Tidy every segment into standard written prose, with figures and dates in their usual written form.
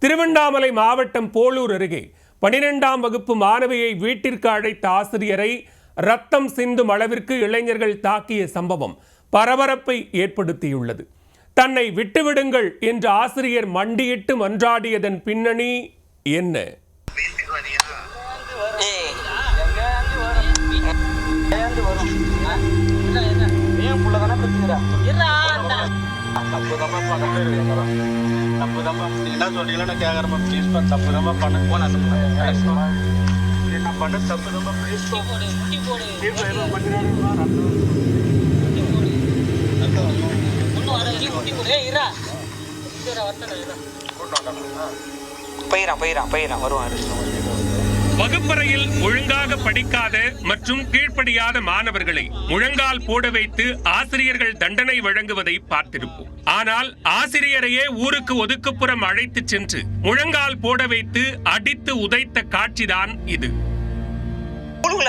திருவண்ணாமலை மாவட்டம் போளூர் அருகே 12ஆம் வகுப்பு மாணவியை வீட்டிற்கு அழைத்த ஆசிரியரை ரத்தம் சிந்தும் அளவிற்கு இளைஞர்கள் தாக்கிய சம்பவம் பரபரப்பை ஏற்படுத்தியுள்ளது. தன்னை விட்டுவிடுங்கள் என்று ஆசிரியர் மண்டியிட்டு மன்றாடியதன் பின்னணி என்ன? வகுப்பறையில் ஒழுங்காக படிக்காத மற்றும் கீழ்ப்படியாத மாணவர்களை முழங்கால் போட வைத்து ஆசிரியர்கள் தண்டனை வழங்குவதை பார்த்திருப்போம். ஆனால் ஆசிரியரையே ஊருக்கு ஒதுக்குப்புறம் அழைத்து சென்று முழங்கால் போட வைத்து அடித்து உதைத்த காட்சிதான் இது.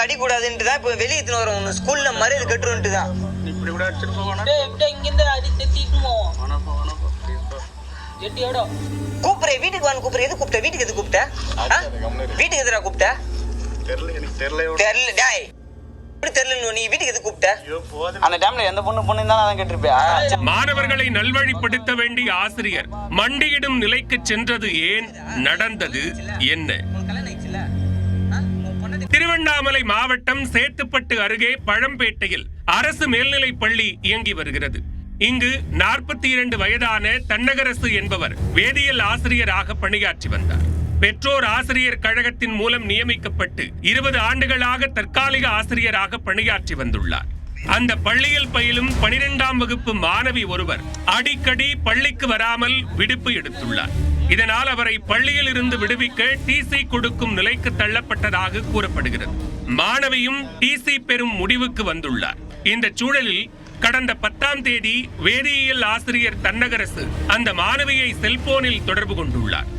அடிக்கூடாதுன்னுதான் இப்ப வெளியே வரும். ஸ்கூல்ல மரியாதை கட்டுருன்ட்டுதான் கூப்பிடுற. வீட்டுக்கு வாங்க கூப்பிடுற. எது கூப்பிட்ட? வீட்டுக்கு எது கூப்பிட்ட? வீட்டுக்கு எதுரா கூப்பிட்ட? மாணவர்களை நல்வழிப்படுத்த வேண்டிய ஆசிரியர் மண்டியிடும் நிலைக்கு சென்றது ஏன்? நடந்தது என்ன? திருவண்ணாமலை மாவட்டம் சேத்துப்பட்டு அருகே பழம்பேட்டையில் அரசு மேல்நிலைப் பள்ளி இயங்கி வருகிறது. இங்கு 42 வயதான தன்னகரசு என்பவர் வேதியியல் ஆசிரியராக பணியாற்றி வந்தார். பெற்றோர் ஆசிரியர் கழகத்தின் மூலம் நியமிக்கப்பட்டு 20 ஆண்டுகளாக தற்காலிக ஆசிரியராக பணியாற்றி வந்துள்ளார். அந்த பள்ளியில் பயிலும் 12ஆம் வகுப்பு மாணவி ஒருவர் அடிக்கடி பள்ளிக்கு வராமல் விடுப்பு எடுத்துள்ளார். இதனால் அவரை பள்ளியில் இருந்து விடுவிக்க டிசி கொடுக்கும் நிலைக்கு தள்ளப்பட்டதாக கூறப்படுகிறது. மாணவியும் டிசி பெறும் முடிவுக்கு வந்துள்ளார். இந்த சூழலில் கடந்த 10ஆம் தேதி வேதியியல் ஆசிரியர் தன்னகரசு அந்த மாணவியை செல்போனில் தொடர்பு கொண்டுள்ளார்.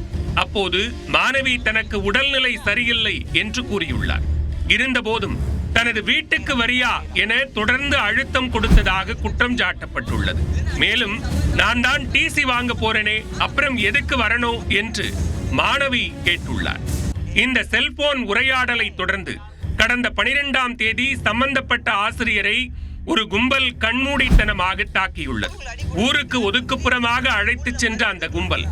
அப்போது மாணவி தனக்கு உடல்நிலை சரியில்லை என்று கூறியுள்ளார். இருந்தபோதும் தனது வீட்டுக்கு வரியா என தொடர்ந்து அழுத்தம் கொடுத்ததாக குற்றம் சாட்டப்பட்டுள்ளது. மேலும் நான் தான் டிசி வாங்க போறேனே, அப்புறம் எதுக்கு வரணும் என்று மாணவி கேட்டுள்ளார். இந்த செல்போன் உரையாடலை தொடர்ந்து கடந்த 12ஆம் தேதி சம்பந்தப்பட்ட ஆசிரியரை ஒரு கும்பல் கண்மூடித்தனமாக தாக்கியுள்ளது. ஊருக்கு ஒதுக்குப்புறமாக அழைத்து சென்ற அந்த கும்பல்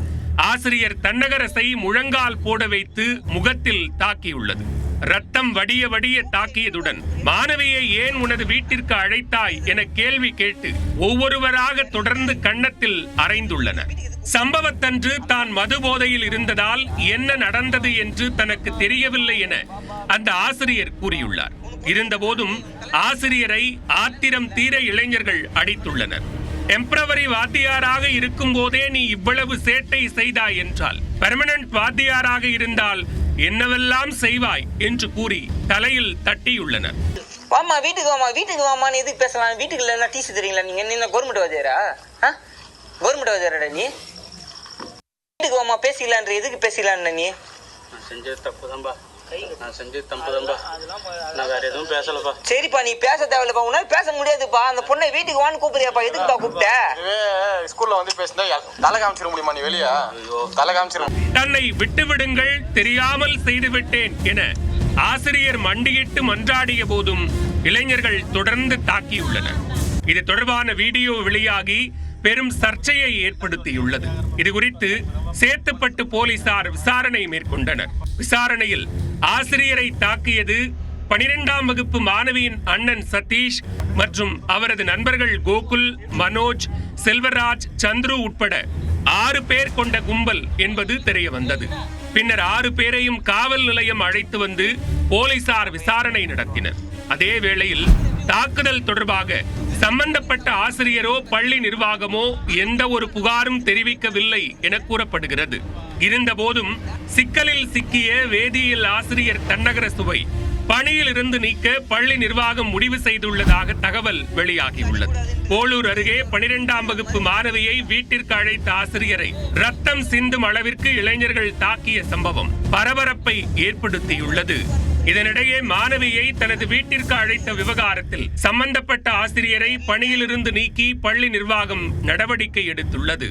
ஆசிரியர் தன்னகரசை முழங்கால் போட வைத்து முகத்தில் தாக்கியுள்ளது. ரத்தம் வடிய வடிய தாக்கியதுடன் மாணவியை ஏன் உனது வீட்டிற்கு அழைத்தாய் என கேள்வி கேட்டு ஒவ்வொருவராக தொடர்ந்து கன்னத்தில் அறைந்துள்ளனர். சம்பவத்தன்று தான் மது போதையில் இருந்ததால் என்ன நடந்தது என்று தனக்கு தெரியவில்லை என அந்த ஆசிரியர் கூறியுள்ளார். இருந்தபோதும் ஆசிரியரை ஆத்திரம் தீர இளைஞர்கள் அடித்துள்ளனர். டெம்பரவரி வாத்தியாராக இருக்கும் போதே நீ இவ்வளவு சேட்டை செய்தாய் என்றால் பெர்மனன்ட் வாத்தியாராக இருந்தால் என்னவெல்லாம் செய்வாய் என்று கூறி தலையில் தட்டியுள்ளனர். வாமா வீட்டுக்கு வாமா, வீட்டுக்கு வாமான்னு எதுக்கு பேசலாம்? வீட்டுக்கு இல்லைன்னா டிசி தரீங்களா? நீங்க என்ன கவர்மெண்ட் வாத்தியாரா? கவர்மெண்ட் வாத்தியாரா நீ? வீட்டுக்கு வாமா பேசிக்கலான்ற. எதுக்கு பேசிக்கலான்னு? நீ செஞ்சது தப்புதான்பா. நான் செஞ்சது தப்புதான்பா. நான் வேற எதுவும் பேசலப்பா. சரிப்பா, நீ பேச தேவையில்லப்பா. உன்னால பேச முடியாதுப்பா. அந்த பொண்ணை வீட்டுக்கு வான்னு கூப்பிடுறியாப்பா? எதுக்குப்பா கூப்பிட்ட? ஸ்கூல்ல வந்து பேசினா தலை காமிச்சிட முடியுமா? நீ வெளியா தலை காமிச்சிட. தன்னை விட்டுவிடுங்கள், தெரியாமல் செய்துவிட்டேன் என ஆசிரியர் மண்டியிட்டு மன்றாடிய போதும் இளைஞர்கள் தொடர்ந்து தாக்கியுள்ளனர். இது தொடர்பான வீடியோ வெளியாகி பெரும் சர்ச்சையை ஏற்படுத்தியுள்ளது. இது குறித்து சேத்துப்பட்டு போலீசார் விசாரணை மேற்கொண்டனர். விசாரணையில் ஆசிரியரை தாக்கியது 12ஆம் வகுப்பு மாணவியின் அண்ணன் சதீஷ் மற்றும் அவரது நண்பர்கள் கோகுல், மனோஜ், செல்வராஜ், சந்துரு உட்பட 6 பேர் கொண்ட கும்பல் என்பது தெரிய வந்தது. பின்னர் 6 பேரையும் காவல் நிலையம் அழைத்து வந்து போலீசார் விசாரணை நடத்தினர். அதே வேளையில் தாக்குதல் தொடர்பாக சம்பந்தப்பட்ட ஆசிரியரோ பள்ளி நிர்வாகமோ எந்த ஒரு புகாரும் தெரிவிக்கவில்லை என கூறப்படுகிறது. இருந்தபோதும் சிக்கலில் சிக்கிய வேதியியல் ஆசிரியர் தன்னகரசுவை பணியில் இருந்து நீக்க பள்ளி நிர்வாகம் முடிவு செய்துள்ளதாக தகவல் வெளியாகியுள்ளது. போளூர் அருகே 12ஆம் வகுப்பு மாணவியை வீட்டிற்கு அழைத்த ஆசிரியரை ரத்தம் சிந்தும் அளவிற்கு இளைஞர்கள் தாக்கிய சம்பவம் பரபரப்பை ஏற்படுத்தியுள்ளது. இதனிடையே மாணவியை தனது வீட்டிற்கு அழைத்த விவகாரத்தில் சம்பந்தப்பட்ட ஆசிரியரை பணியிலிருந்து நீக்கி பள்ளி நிர்வாகம் நடவடிக்கை எடுத்துள்ளது.